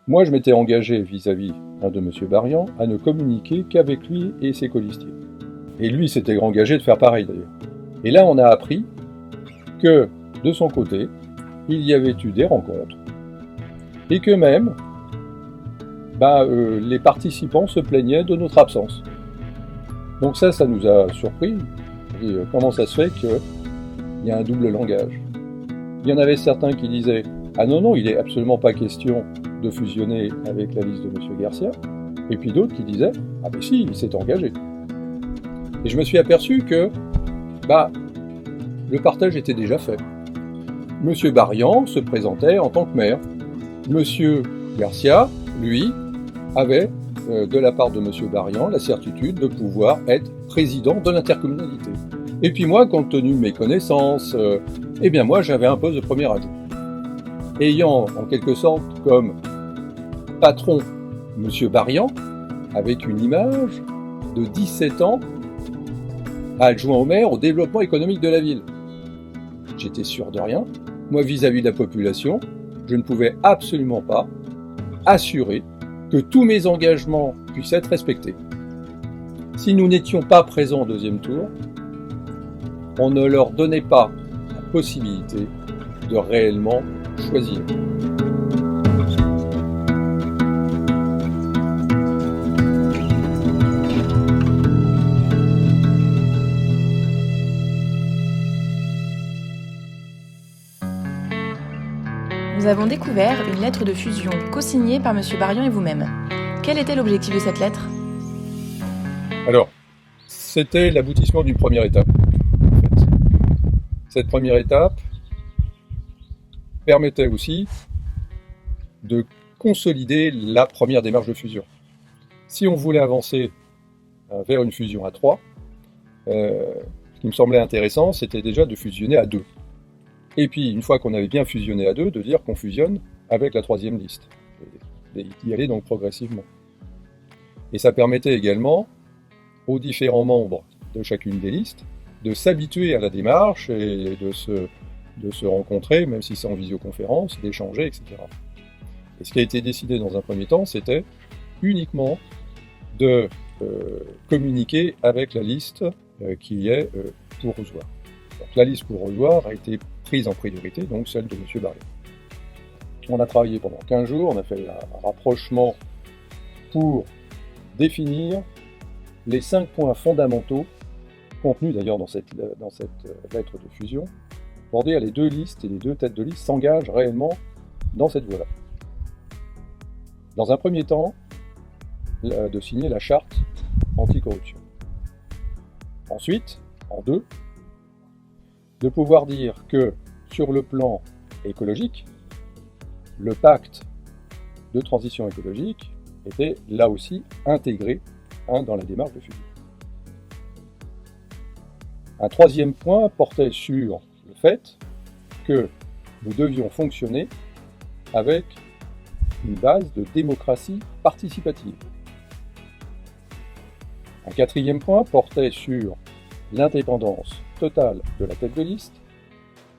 Moi, je m'étais engagé vis-à-vis de M. Barian à ne communiquer qu'avec lui et ses colistiers. Et lui s'était engagé de faire pareil d'ailleurs. Et là, on a appris que, de son côté, il y avait eu des rencontres et que même les participants se plaignaient de notre absence. Donc ça nous a surpris. Et comment ça se fait qu'il y a un double langage? Il y en avait certains qui disaient « Ah non, il n'est absolument pas question de fusionner avec la liste de M. Garcia », et puis d'autres qui disaient « Ah mais si, il s'est engagé ». Et je me suis aperçu que le partage était déjà fait. M. Barian se présentait en tant que maire. M. Garcia, lui, avait, de la part de M. Barian, la certitude de pouvoir être président de l'intercommunalité. Et puis moi, compte tenu de mes connaissances, moi j'avais un poste de premier adjoint. Ayant en quelque sorte comme patron M. Barian, avec une image de 17 ans, adjoint au maire au développement économique de la ville. J'étais sûr de rien. Moi, vis-à-vis de la population, je ne pouvais absolument pas assurer que tous mes engagements puissent être respectés. Si nous n'étions pas présents au deuxième tour, on ne leur donnait pas la possibilité de réellement choisir. Nous avons découvert une lettre de fusion co-signée par M. Barian et vous-même. Quel était l'objectif de cette lettre ? Alors, c'était l'aboutissement d'une première étape. En fait. Cette première étape permettait aussi de consolider la première démarche de fusion. Si on voulait avancer vers une fusion à 3, ce qui me semblait intéressant, c'était déjà de fusionner à 2. Et puis, une fois qu'on avait bien fusionné à 2, de dire qu'on fusionne avec la 3e liste. Et y aller donc progressivement. Et ça permettait également aux différents membres de chacune des listes de s'habituer à la démarche et de se rencontrer, même si c'est en visioconférence, d'échanger, etc. Et ce qui a été décidé dans un premier temps, c'était uniquement de communiquer avec la liste qui est Courrezoir. Donc la liste Courrezoir a été prise en priorité, donc celle de M. Barian. On a travaillé pendant 15 jours, on a fait un rapprochement pour définir les 5 points fondamentaux, contenus d'ailleurs dans cette lettre de fusion, pour dire les 2 listes et les 2 têtes de liste s'engagent réellement dans cette voie-là. Dans un premier temps, de signer la charte anticorruption. Ensuite, en 2, de pouvoir dire que sur le plan écologique, le pacte de transition écologique était là aussi intégré dans la démarche de fusion. Un 3e point portait sur le fait que nous devions fonctionner avec une base de démocratie participative. Un 4e point portait sur l'indépendance totale de la tête de liste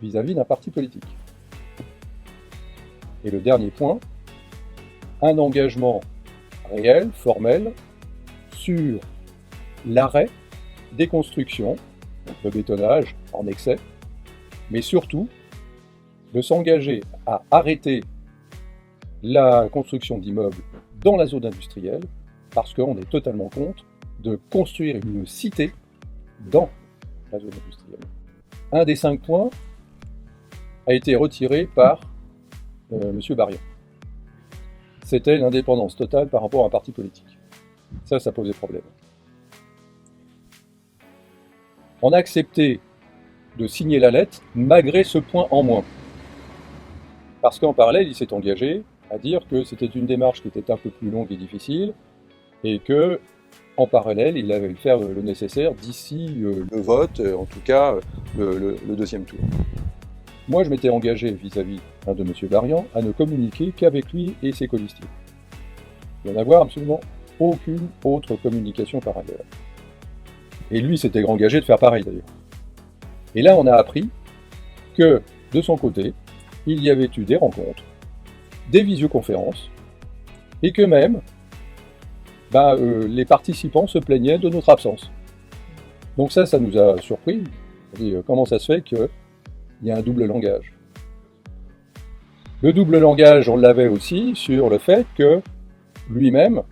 vis-à-vis d'un parti politique. Et le dernier point, un engagement réel, formel, sur l'arrêt des constructions, donc le bétonnage en excès, mais surtout de s'engager à arrêter la construction d'immeubles dans la zone industrielle, parce qu'on est totalement contre de construire une cité dans la zone industrielle. Un des 5 points a été retiré par M. Barian. C'était l'indépendance totale par rapport à un parti politique. Ça posait problème. On a accepté de signer la lettre malgré ce point en moins. Parce qu'en parallèle, il s'est engagé à dire que c'était une démarche qui était un peu plus longue et difficile, et que, en parallèle, il allait faire le nécessaire d'ici le vote, en tout cas le 2e tour. Moi, je m'étais engagé vis-à-vis de M. Barian à ne communiquer qu'avec lui et ses colistiers. Il n'y en avoir absolument aucune autre communication parallèle. Et lui s'était engagé de faire pareil d'ailleurs. Et là, on a appris que, de son côté, il y avait eu des rencontres, des visioconférences, et que même les participants se plaignaient de notre absence. Donc ça nous a surpris. Et comment ça se fait qu'il y a un double langage? Le double langage, on l'avait aussi sur le fait que lui-même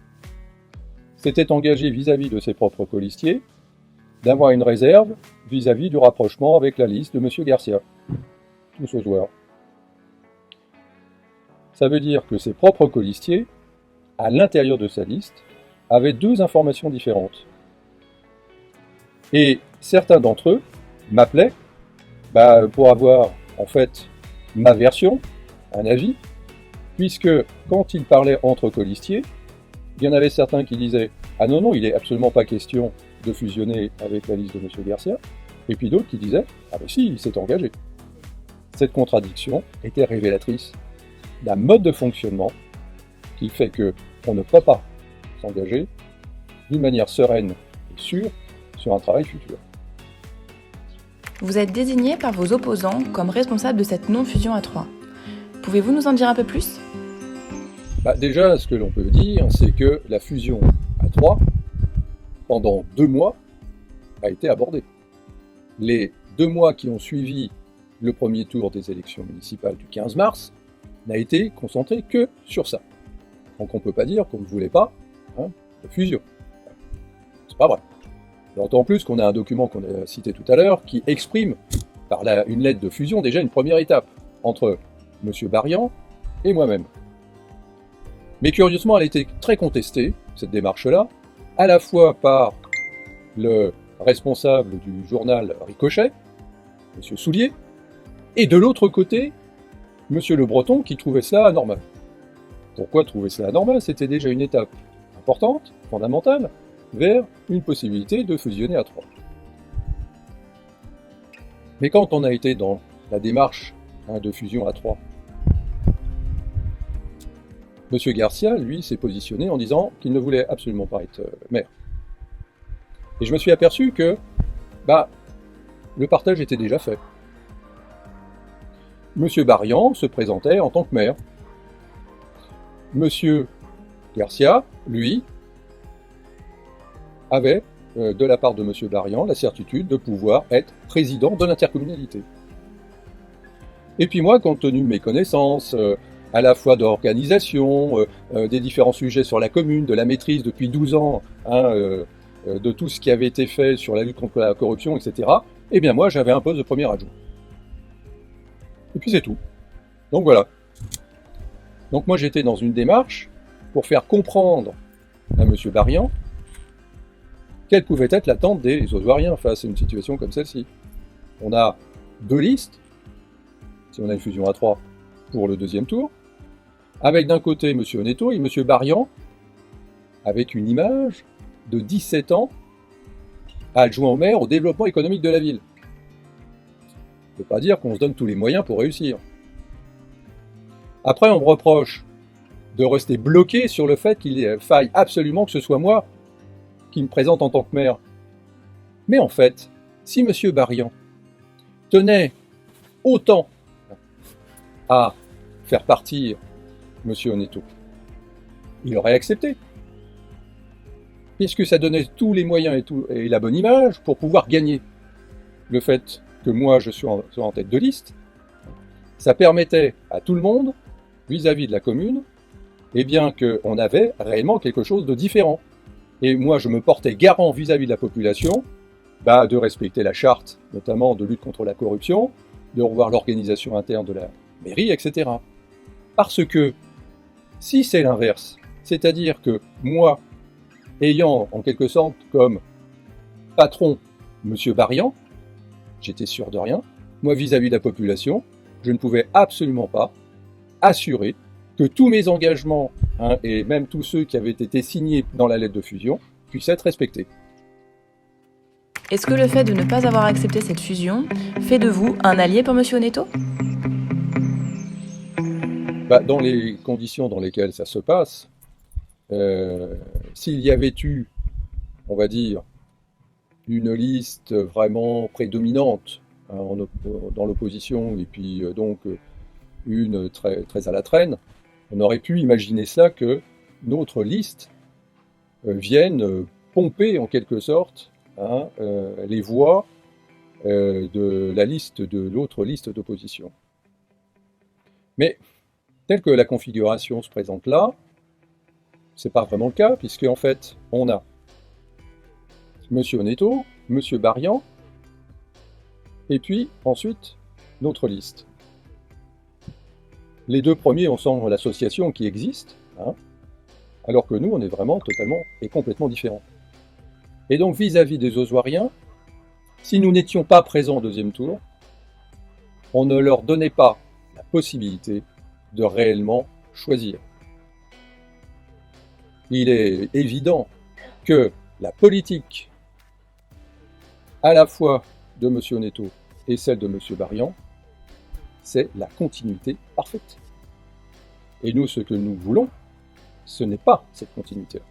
s'était engagé vis-à-vis de ses propres colistiers d'avoir une réserve vis-à-vis du rapprochement avec la liste de M. Garcia, tous aux joueurs. Ça veut dire que ses propres colistiers, à l'intérieur de sa liste, avaient deux informations différentes. Et certains d'entre eux m'appelaient pour avoir en fait ma version, un avis, puisque quand ils parlaient entre colistiers, il y en avait certains qui disaient « Ah non, il n'est absolument pas question de fusionner avec la liste de M. Garcia », et puis d'autres qui disaient « Ah ben si, il s'est engagé ». Cette contradiction était révélatrice d'un mode de fonctionnement qui fait qu'on ne peut pas s'engager d'une manière sereine et sûre sur un travail futur. Vous êtes désigné par vos opposants comme responsable de cette non-fusion à 3. Pouvez-vous nous en dire un peu plus ? Déjà, ce que l'on peut dire, c'est que la fusion à 3, pendant 2 mois, a été abordée. Les 2 mois qui ont suivi le premier tour des élections municipales du 15 mars n'a été concentré que sur ça. Donc on ne peut pas dire qu'on ne voulait pas de fusion. C'est pas vrai. D'autant plus qu'on a un document qu'on a cité tout à l'heure qui exprime par une lettre de fusion déjà une première étape entre M. Barian et moi-même. Mais curieusement, elle a été très contestée, cette démarche-là, à la fois par le responsable du journal Ricochet, M. Soulier, et de l'autre côté, M. Le Breton qui trouvait cela anormal. Pourquoi trouver cela anormal? C'était déjà une étape importante, fondamentale, vers une possibilité de fusionner à 3. Mais quand on a été dans la démarche de fusion à 3, M. Garcia, lui, s'est positionné en disant qu'il ne voulait absolument pas être maire. Et je me suis aperçu que le partage était déjà fait. M. Barian se présentait en tant que maire. M. Garcia, lui, avait, de la part de M. Barian, la certitude de pouvoir être président de l'intercommunalité. Et puis moi, compte tenu de mes connaissances, à la fois d'organisation, des différents sujets sur la commune, de la maîtrise depuis 12 ans, de tout ce qui avait été fait sur la lutte contre la corruption, etc., eh bien moi, j'avais un poste de premier adjoint. Et puis c'est tout. Donc voilà. Donc moi, j'étais dans une démarche pour faire comprendre à M. Barian quelle pouvait être l'attente des Oswariens face à une situation comme celle-ci. On a 2 listes, si on a une fusion à 3 pour le deuxième tour, avec d'un côté M. Onetto et M. Barian, avec une image de 17 ans, adjoint au maire au développement économique de la ville. Ça ne veut pas dire qu'on se donne tous les moyens pour réussir. Après, on me reproche de rester bloqué sur le fait qu'il faille absolument que ce soit moi qui me présente en tant que maire. Mais en fait, si M. Barian tenait autant à faire partir M. Onetto, il aurait accepté. Puisque ça donnait tous les moyens et la bonne image pour pouvoir gagner. Le fait que moi je sois en tête de liste, ça permettait à tout le monde, vis-à-vis de la commune, qu'on avait réellement quelque chose de différent. Et moi je me portais garant vis-à-vis de la population, de respecter la charte, notamment de lutte contre la corruption, de revoir l'organisation interne de la mairie, etc. Parce que, si c'est l'inverse, c'est-à-dire que moi, ayant en quelque sorte comme patron M. Barian, j'étais sûr de rien, moi vis-à-vis de la population, je ne pouvais absolument pas assurer que tous mes engagements, et même tous ceux qui avaient été signés dans la lettre de fusion, puissent être respectés. Est-ce que le fait de ne pas avoir accepté cette fusion fait de vous un allié pour M. Onetto ? Dans les conditions dans lesquelles ça se passe, s'il y avait eu, on va dire, une liste vraiment prédominante dans l'opposition, et puis donc une très, très à la traîne, on aurait pu imaginer ça que notre liste vienne pomper en quelque sorte les voix de la liste de l'autre liste d'opposition. Mais telle que la configuration se présente là, c'est pas vraiment le cas, puisque en fait, on a M. Netto, M. Barian, et puis ensuite notre liste. Les deux premiers, on sent l'association qui existe, alors que nous, on est vraiment totalement et complètement différents. Et donc, vis-à-vis des Oswariens, si nous n'étions pas présents au deuxième tour, on ne leur donnait pas la possibilité de réellement choisir. Il est évident que la politique, à la fois de M. Netto et celle de M. Barian, c'est la continuité parfaite. Et nous, ce que nous voulons, ce n'est pas cette continuité-là.